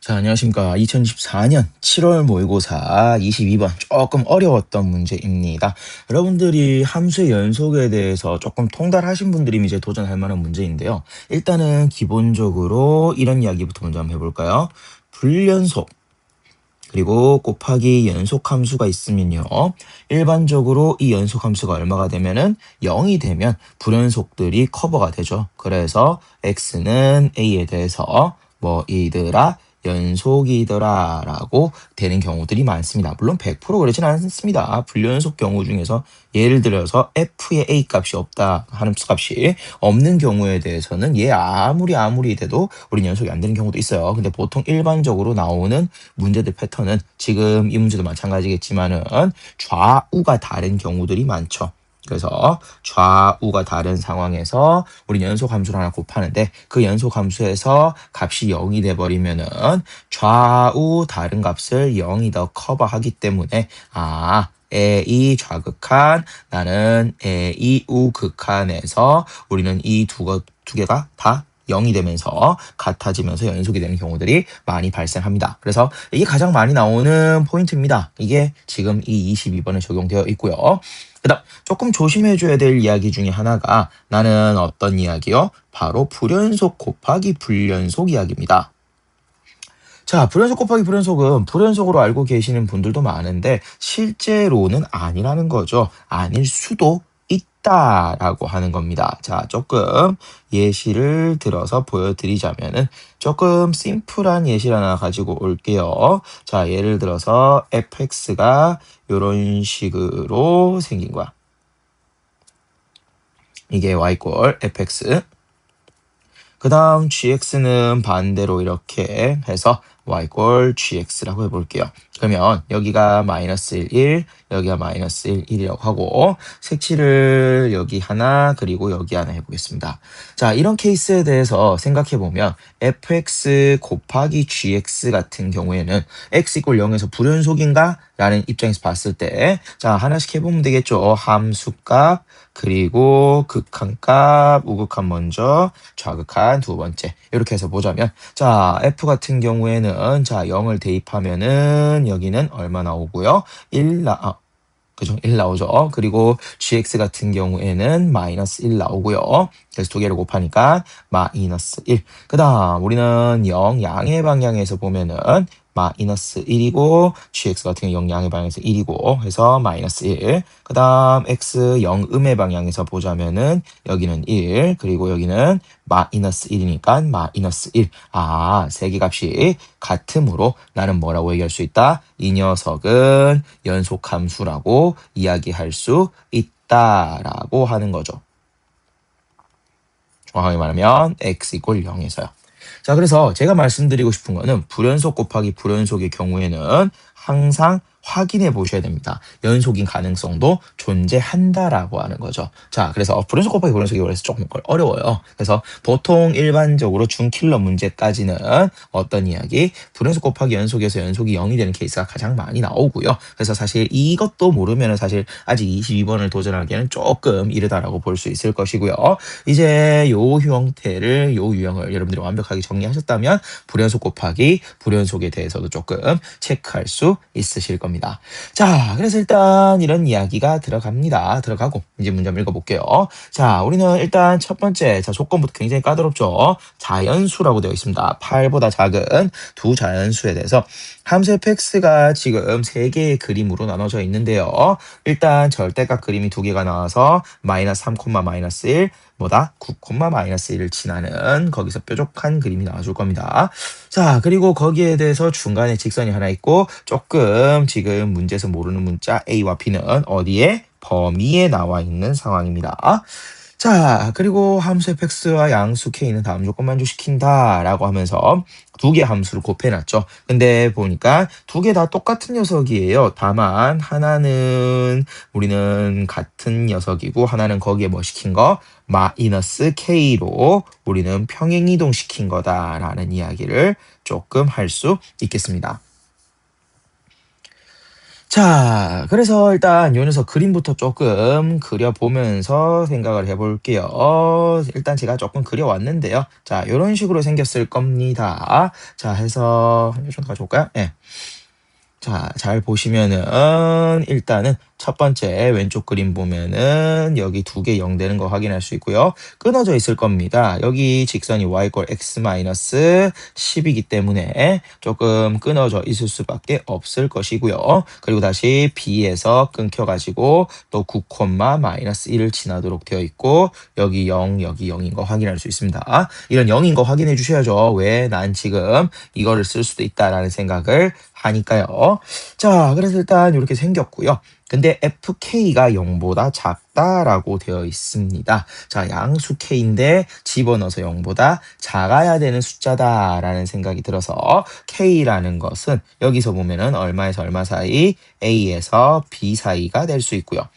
자, 안녕하십니까. 2024년 7월 모의고사 22번 조금 어려웠던 문제입니다. 여러분들이 함수의 연속에 대해서 조금 통달하신 분들이 이제 도전할 만한 문제인데요. 일단은 기본적으로 이런 이야기부터 먼저 한번 해볼까요? 불연속 그리고 곱하기 연속함수가 있으면요. 일반적으로 이 연속함수가 얼마가 되면은 0이 되면 불연속들이 커버가 되죠. 그래서 x는 a에 대해서 뭐이더라 연속이더라 라고 되는 경우들이 많습니다. 물론 100% 그러진 않습니다. 불연속 경우 중에서 예를 들어서 f의 a 값이 없다 하는 값이 없는 경우에 대해서는 얘 아무리 돼도 우린 연속이 안 되는 경우도 있어요. 근데 보통 일반적으로 나오는 문제들 패턴은 지금 이 문제도 마찬가지겠지만은 좌우가 다른 경우들이 많죠. 그래서 좌우가 다른 상황에서 우리 연속함수를 하나 곱하는데 그 연속함수에서 값이 0이 돼버리면은 좌우 다른 값을 0이 더 커버하기 때문에 A 좌극한 나는 A 우극한에서 우리는 이 두 개가 다 0이 되면서 같아지면서 연속이 되는 경우들이 많이 발생합니다. 그래서 이게 가장 많이 나오는 포인트입니다. 이게 지금 이 22번에 적용되어 있고요. 그다음 조금 조심해줘야 될 이야기 중에 하나가 나는 어떤 이야기요? 바로 불연속 곱하기 불연속 이야기입니다. 자, 불연속 곱하기 불연속은 불연속으로 알고 계시는 분들도 많은데 실제로는 아니라는 거죠. 아닐 수도 있다라고 하는 겁니다. 자, 조금 예시를 들어서 보여드리자면은 조금 심플한 예시를 하나 가지고 올게요. 자, 예를 들어서 fx가 이런 식으로 생긴 거야. 이게 y = fx. 그 다음 gx는 반대로 이렇게 해서 y = gx라고 해볼게요. 그러면 여기가 -1, 1, 여기가 -1, 1이라고 하고 색칠을 여기 하나 그리고 여기 하나 해보겠습니다. 자, 이런 케이스에 대해서 생각해보면 fx 곱하기 gx 같은 경우에는 x = 0에서 불연속인가? 라는 입장에서 봤을 때 자, 하나씩 해보면 되겠죠. 함수값 그리고 극한값, 우극한 먼저, 좌극한 두 번째 이렇게 해서 보자면 자, f 같은 경우에는 자 0을 대입하면은 여기는 얼마 나오고요. 그죠? 1 나오죠. 그리고 gx 같은 경우에는 -1 나오고요. 그래서 두 개를 곱하니까 -1. 그 다음 우리는 0 양의 방향에서 보면은 -1이고 gx 같은 경우 0 양의 방향에서 1이고 해서 -1. 그 다음 x 0 음의 방향에서 보자면은 여기는 1 그리고 여기는 -1이니까 -1. 세 개 값이 같으므로 나는 뭐라고 얘기할 수 있다? 이 녀석은 연속함수라고 이야기할 수 있다라고 하는 거죠. 정확하게 말하면 x = 0에서요. 자, 그래서 제가 말씀드리고 싶은 거는 불연속 곱하기 불연속의 경우에는 항상 확인해 보셔야 됩니다. 연속인 가능성도 존재한다라고 하는 거죠. 자, 그래서 불연속 곱하기 불연속이 그래서 조금 어려워요. 그래서 보통 일반적으로 준킬러 문제까지는 어떤 이야기? 불연속 곱하기 연속에서 연속이 0이 되는 케이스가 가장 많이 나오고요. 그래서 사실 이것도 모르면 사실 아직 22번을 도전하기에는 조금 이르다라고 볼 수 있을 것이고요. 이제 요 형태를 요 유형을 여러분들이 완벽하게 정리하셨다면 불연속 곱하기 불연속에 대해서도 조금 체크할 수 있으실 겁니다. 자, 그래서 일단 이런 이야기가 들어가고 이제 문제 한번 읽어볼게요. 자, 우리는 일단 첫 번째 조건부터 굉장히 까다롭죠. 자연수라고 되어 있습니다. 8보다 작은 두 자연수에 대해서 함수 fx가 지금 세 개의 그림으로 나눠져 있는데요. 일단 절대값 그림이 두 개가 나와서 -3, -1 뭐다? 9, -1을 지나는 거기서 뾰족한 그림이 나와줄 겁니다. 자, 그리고 거기에 대해서 중간에 직선이 하나 있고 조금 지금 문제에서 모르는 문자 A와 B는 어디에? 범위에 나와 있는 상황입니다. 자, 그리고 함수 fx와 양수 k는 다음 조건 만족시킨다라고 하면서 두 개 함수를 곱해놨죠. 근데 보니까 두 개 다 똑같은 녀석이에요. 다만 하나는 우리는 같은 녀석이고 하나는 거기에 뭐 시킨 거? -k로 우리는 평행이동 시킨 거다라는 이야기를 조금 할 수 있겠습니다. 자, 그래서 일단 요 녀석 그림부터 조금 그려보면서 생각을 해 볼게요. 일단 제가 조금 그려 왔는데요. 자, 요런 식으로 생겼을 겁니다. 자, 해서 한 요 정도 가져올까요? 예. 자, 잘 보시면은 일단은 첫 번째 왼쪽 그림 보면은 여기 두 개 0 되는 거 확인할 수 있고요. 끊어져 있을 겁니다. 여기 직선이 y = x 마이너스 10이기 때문에 조금 끊어져 있을 수밖에 없을 것이고요. 그리고 다시 B에서 끊겨 가지고 또 9, 마이너스 1을 지나도록 되어 있고 여기 0, 여기 0인 거 확인할 수 있습니다. 이런 0인 거 확인해 주셔야죠. 왜 난 지금 이거를 쓸 수도 있다라는 생각을 하니까요. 자, 그래서 일단 이렇게 생겼고요. 근데 fk가 0보다 작다라고 되어 있습니다. 자, 양수 k인데 집어넣어서 0보다 작아야 되는 숫자다라는 생각이 들어서 k라는 것은 여기서 보면은 얼마에서 얼마 사이, a에서 b 사이가 될 수 있고요.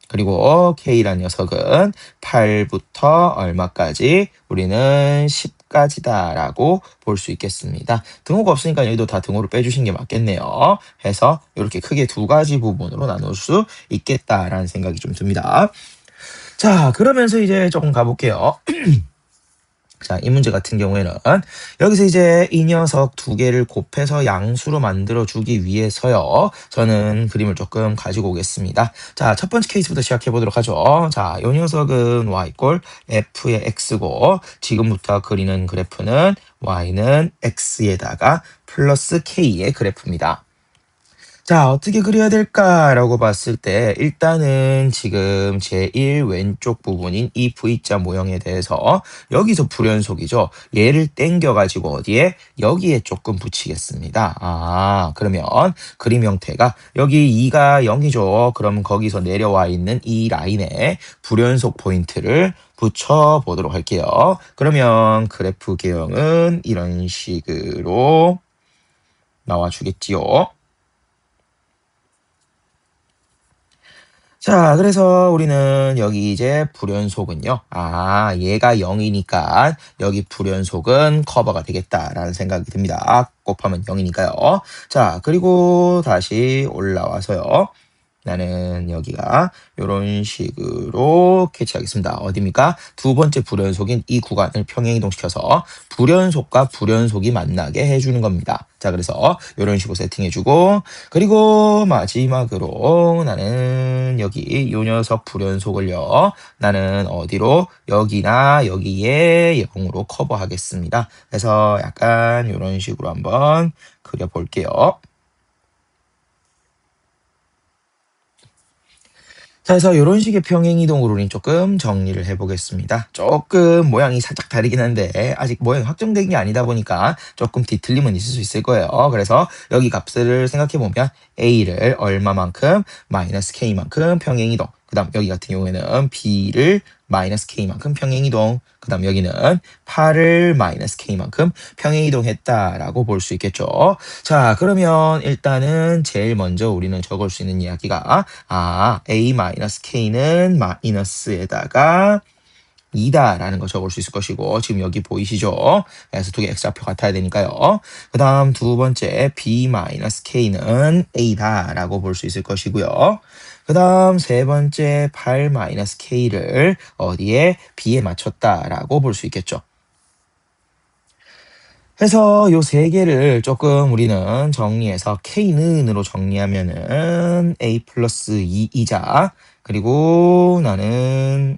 그리고 K란 녀석은 8부터 얼마까지? 우리는 10까지다라고 볼 수 있겠습니다. 등호가 없으니까 여기도 다 등호를 빼주신 게 맞겠네요. 해서 이렇게 크게 두 가지 부분으로 나눌 수 있겠다라는 생각이 좀 듭니다. 자, 그러면서 이제 조금 가볼게요. 자, 이 문제 같은 경우에는 여기서 이제 이 녀석 두 개를 곱해서 양수로 만들어 주기 위해서요. 저는 그림을 조금 가지고 오겠습니다. 자, 첫 번째 케이스부터 시작해 보도록 하죠. 자, 이 녀석은 y = f의 x고 지금부터 그리는 그래프는 y는 x에다가 플러스 k의 그래프입니다. 자, 어떻게 그려야 될까라고 봤을 때 일단은 지금 제1 왼쪽 부분인 이 V자 모형에 대해서 여기서 불연속이죠. 얘를 땡겨가지고 어디에? 여기에 조금 붙이겠습니다. 아, 그러면 그림 형태가 여기 2가 0이죠. 그럼 거기서 내려와 있는 이 라인에 불연속 포인트를 붙여보도록 할게요. 그러면 그래프 개형은 이런 식으로 나와주겠지요. 자, 그래서 우리는 여기 이제 불연속은요. 아, 얘가 0이니까 여기 불연속은 커버가 되겠다라는 생각이 듭니다. 곱하면 0이니까요. 자, 그리고 다시 올라와서요. 나는 여기가 이런 식으로 캐치하겠습니다. 어디입니까? 두 번째 불연속인 이 구간을 평행이동시켜서 불연속과 불연속이 만나게 해주는 겁니다. 자, 그래서 이런 식으로 세팅해주고 그리고 마지막으로 나는 여기 요 녀석 불연속을요. 나는 어디로? 여기나 여기에 0으로 커버하겠습니다. 그래서 약간 이런 식으로 한번 그려볼게요. 자, 그래서 이런 식의 평행이동으로는 조금 정리를 해보겠습니다. 조금 모양이 살짝 다르긴 한데 아직 모양이 확정된 게 아니다 보니까 조금 뒤틀림은 있을 수 있을 거예요. 그래서 여기 값을 생각해보면 a를 얼마만큼 마이너스 k만큼 평행이동 그 다음 여기 같은 경우에는 b를 마이너스 k만큼 평행이동 그 다음 여기는 8을 마이너스 k만큼 평행이동했다라고 볼 수 있겠죠. 자, 그러면 일단은 제일 먼저 우리는 적을 수 있는 이야기가 a-k는 마이너스에다가 2다라는 거 적을 수 있을 것이고 지금 여기 보이시죠? 그래서 두 개 x좌표 같아야 되니까요. 그 다음 두 번째 b-k는 a다라고 볼 수 있을 것이고요. 그 다음 세 번째 8-k를 어디에? b에 맞췄다라고 볼 수 있겠죠. 해서 요 세 개를 조금 우리는 정리해서 k는으로 정리하면은 a 플러스 2이자 그리고 나는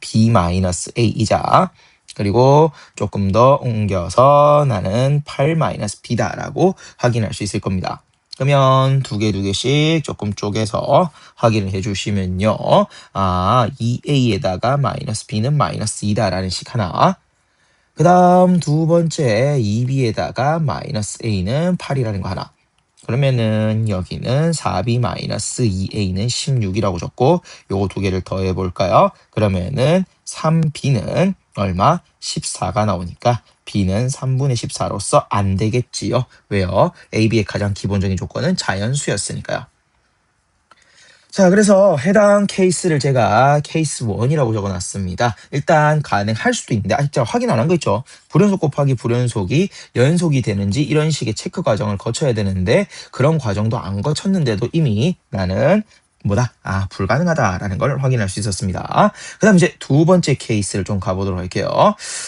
b 마이너스 a이자 그리고 조금 더 옮겨서 나는 8 마이너스 b다라고 확인할 수 있을 겁니다. 그러면 두 개씩 조금 쪼개서 확인을 해주시면요. 2a에다가 마이너스 b는 마이너스 2다라는 식 하나 그 다음 두 번째 2b에다가 마이너스 a는 8이라는 거 하나. 그러면은 여기는 4b 마이너스 2a는 16이라고 적고 요거 두 개를 더해 볼까요? 그러면은 3b는 얼마? 14가 나오니까 b는 3분의 14로서 안 되겠지요. 왜요? ab의 가장 기본적인 조건은 자연수였으니까요. 자, 그래서 해당 케이스를 제가 케이스 1이라고 적어놨습니다. 일단 가능할 수도 있는데 아직 제가 확인 안 한 거 있죠. 불연속 곱하기 불연속이 연속이 되는지 이런 식의 체크 과정을 거쳐야 되는데 그런 과정도 안 거쳤는데도 이미 나는 뭐다? 불가능하다라는 걸 확인할 수 있었습니다. 그 다음 이제 두 번째 케이스를 좀 가보도록 할게요.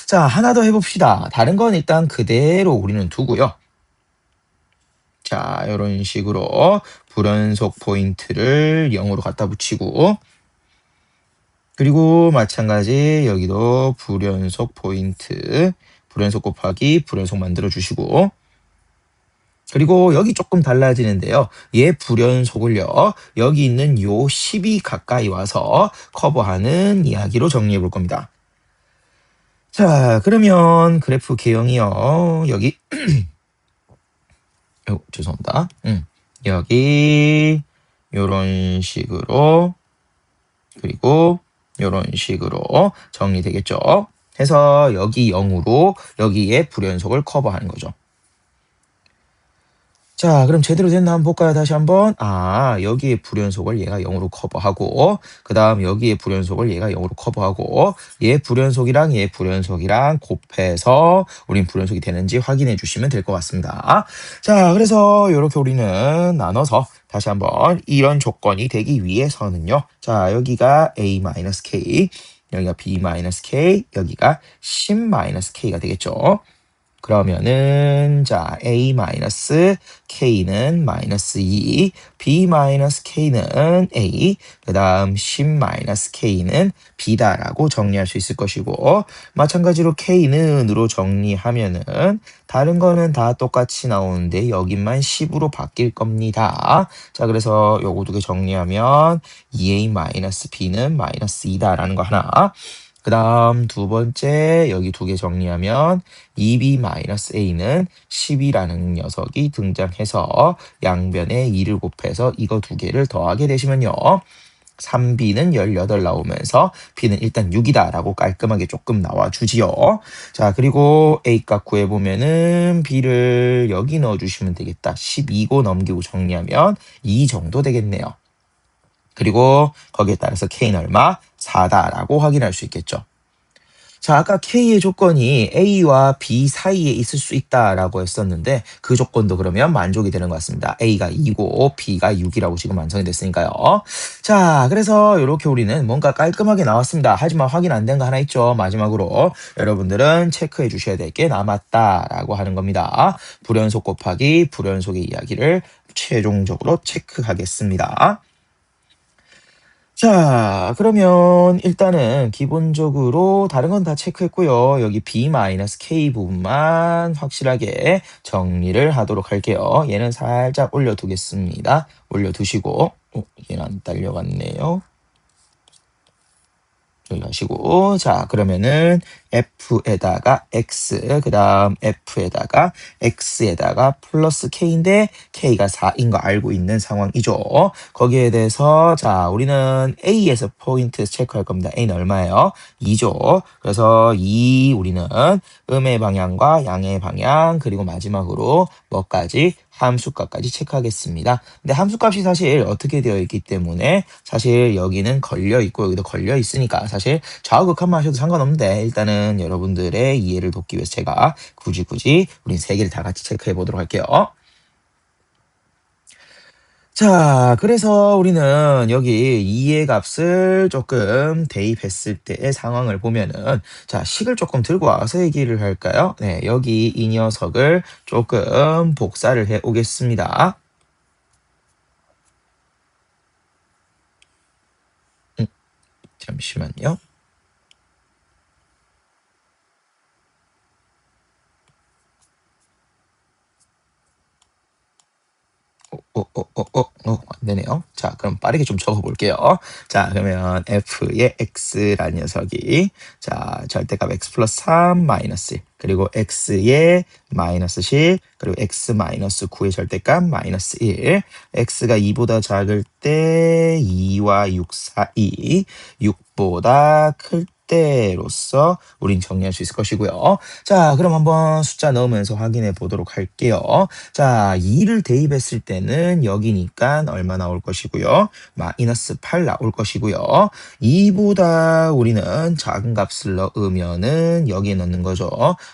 자, 하나 더 해봅시다. 다른 건 일단 그대로 우리는 두고요. 자, 이런 식으로 불연속 포인트를 0으로 갖다 붙이고 그리고 마찬가지 여기도 불연속 포인트 불연속 곱하기 불연속 만들어 주시고 그리고 여기 조금 달라지는데요. 얘 불연속을요. 여기 있는 요 10이 가까이 와서 커버하는 이야기로 정리해 볼 겁니다. 자, 그러면 그래프 개형이요. 여기 죄송합니다. 여기 요런 식으로 그리고 요런 식으로 정리되겠죠. 해서 여기 0으로 여기에 불연속을 커버하는 거죠. 자, 그럼 제대로 됐나 한번 볼까요? 다시 한번. 여기에 불연속을 얘가 0으로 커버하고 그 다음 여기에 불연속을 얘가 0으로 커버하고 얘 불연속이랑 얘 불연속이랑 곱해서 우린 불연속이 되는지 확인해 주시면 될 것 같습니다. 자, 그래서 이렇게 우리는 나눠서 다시 한번 이런 조건이 되기 위해서는요. 자, 여기가 a-k, 여기가 b-k, 여기가 10-k가 되겠죠. 그러면은 자 a-k는 -2, b-k는 a, 그 다음 10-k는 b다라고 정리할 수 있을 것이고 마찬가지로 k는으로 정리하면은 다른 거는 다 똑같이 나오는데 여기만 10으로 바뀔 겁니다. 자, 그래서 요거 두 개 정리하면 2a-b는 -2다라는 거 하나. 그 다음 두 번째 여기 두 개 정리하면 2b-a는 10이라는 녀석이 등장해서 양변에 2를 곱해서 이거 두 개를 더하게 되시면요. 3b는 18 나오면서 b는 일단 6이다 라고 깔끔하게 조금 나와주지요. 자, 그리고 a값 구해보면은 b를 여기 넣어주시면 되겠다. 12고 넘기고 정리하면 2 정도 되겠네요. 그리고 거기에 따라서 k는 얼마? 4다라고 확인할 수 있겠죠. 자, 아까 K의 조건이 A와 B 사이에 있을 수 있다라고 했었는데 그 조건도 그러면 만족이 되는 것 같습니다. A가 2고 B가 6이라고 지금 완성이 됐으니까요. 자, 그래서 이렇게 우리는 뭔가 깔끔하게 나왔습니다. 하지만 확인 안 된 거 하나 있죠. 마지막으로 여러분들은 체크해 주셔야 될 게 남았다라고 하는 겁니다. 불연속 곱하기 불연속의 이야기를 최종적으로 체크하겠습니다. 자, 그러면 일단은 기본적으로 다른 건 다 체크했고요. 여기 b-k 부분만 확실하게 정리를 하도록 할게요. 얘는 살짝 올려두겠습니다. 올려두시고 얘는 안 딸려갔네요. 여기 하시고 자, 그러면은 f에다가 x 그 다음 f에다가 x에다가 플러스 k인데 k가 4인 거 알고 있는 상황이죠. 거기에 대해서 자, 우리는 a에서 포인트 체크할 겁니다. a는 얼마예요? 2죠. 그래서 2 우리는 음의 방향과 양의 방향 그리고 마지막으로 뭐까지? 함수값까지 체크하겠습니다. 근데 함수값이 사실 어떻게 되어 있기 때문에 사실 여기는 걸려 있고 여기도 걸려 있으니까 사실 좌우극한만 하셔도 상관없는데 일단은 여러분들의 이해를 돕기 위해서 제가 굳이 우린 세 개를 다 같이 체크해 보도록 할게요. 자, 그래서 우리는 여기 2의 값을 조금 대입했을 때의 상황을 보면은 자, 식을 조금 들고 와서 얘기를 할까요? 네, 여기 이 녀석을 조금 복사를 해 오겠습니다. 잠시만요. 안 되네요. 자, 그럼 빠르게 좀 적어볼게요. 자, 그러면 f의 x라는 녀석이 자, 절대값 x 플러스 3 마이너스 1 그리고 x의 마이너스 10 그리고 x 마이너스 9의 절대값 마이너스 1 x가 2보다 작을 때 2와 6 사이 6보다 클 때로서 우린 정리할 수 있을 것이고요. 자, 그럼 한번 숫자 넣으면서 확인해 보도록 할게요. 자, 2를 대입했을 때는 여기니까 얼마 나올 것이고요. 마이너스 8 나올 것이고요. 2보다 우리는 작은 값을 넣으면은 여기에 넣는 거죠.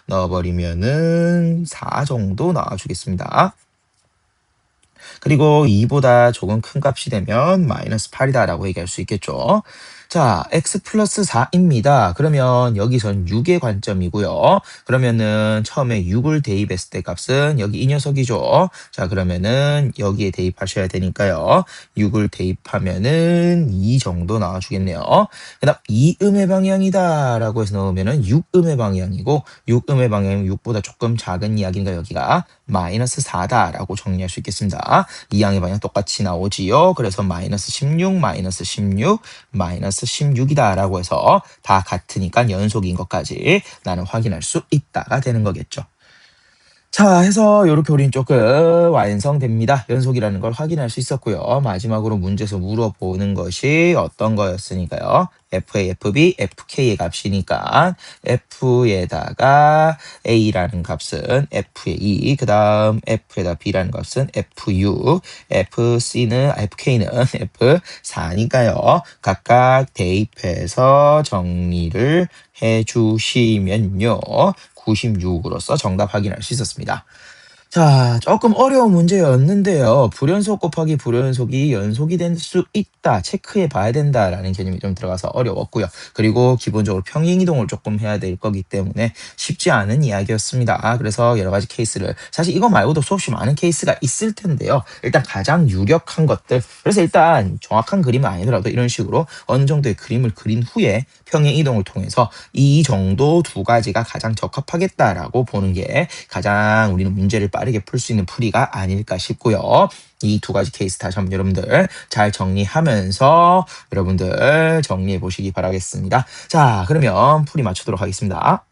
넣어버리면은 4 정도 나와주겠습니다. 그리고 2보다 조금 큰 값이 되면 마이너스 8이다라고 얘기할 수 있겠죠. 자, x 플러스 4입니다. 그러면 여기선 6의 관점이고요. 그러면은 처음에 6을 대입했을 때 값은 여기 이 녀석이죠. 자, 그러면은 여기에 대입하셔야 되니까요. 6을 대입하면은 2 정도 나와주겠네요. 그 다음 2음의 방향이다 라고 해서 넣으면은 6음의 방향이고 6음의 방향은 6보다 조금 작은 이야기니까 여기가 마이너스 4다라고 정리할 수 있겠습니다. 이 양의 방향 똑같이 나오지요. 그래서 마이너스 16, 마이너스 16, 마이너스 16이다라고 해서 다 같으니까 연속인 것까지 나는 확인할 수 있다가 되는 거겠죠. 자, 해서 이렇게 우린 조금 완성됩니다. 연속이라는 걸 확인할 수 있었고요. 마지막으로 문제에서 물어보는 것이 어떤 거였으니까요. FA, FB, FK의 값이니까 F에다가 A라는 값은 F의 2, 그 다음 F에다 B라는 값은 FU, FK는 F4니까요. 각각 대입해서 정리를 해주시면요. 96으로서 정답 확인할 수 있었습니다. 자, 조금 어려운 문제였는데요. 불연속 곱하기 불연속이 연속이 될 수 있다, 체크해 봐야 된다라는 개념이 좀 들어가서 어려웠고요. 그리고 기본적으로 평행이동을 조금 해야 될 거기 때문에 쉽지 않은 이야기였습니다. 그래서 여러 가지 케이스를, 사실 이거 말고도 수없이 많은 케이스가 있을 텐데요. 일단 가장 유력한 것들, 그래서 일단 정확한 그림은 아니더라도 이런 식으로 어느 정도의 그림을 그린 후에 평행이동을 통해서 이 정도 두 가지가 가장 적합하겠다라고 보는 게 가장 우리는 문제를 빠르게 풀 수 있는 풀이가 아닐까 싶고요. 이 두 가지 케이스 다시 한번 여러분들 잘 정리하면서 여러분들 정리해 보시기 바라겠습니다. 자, 그러면 풀이 맞추도록 하겠습니다.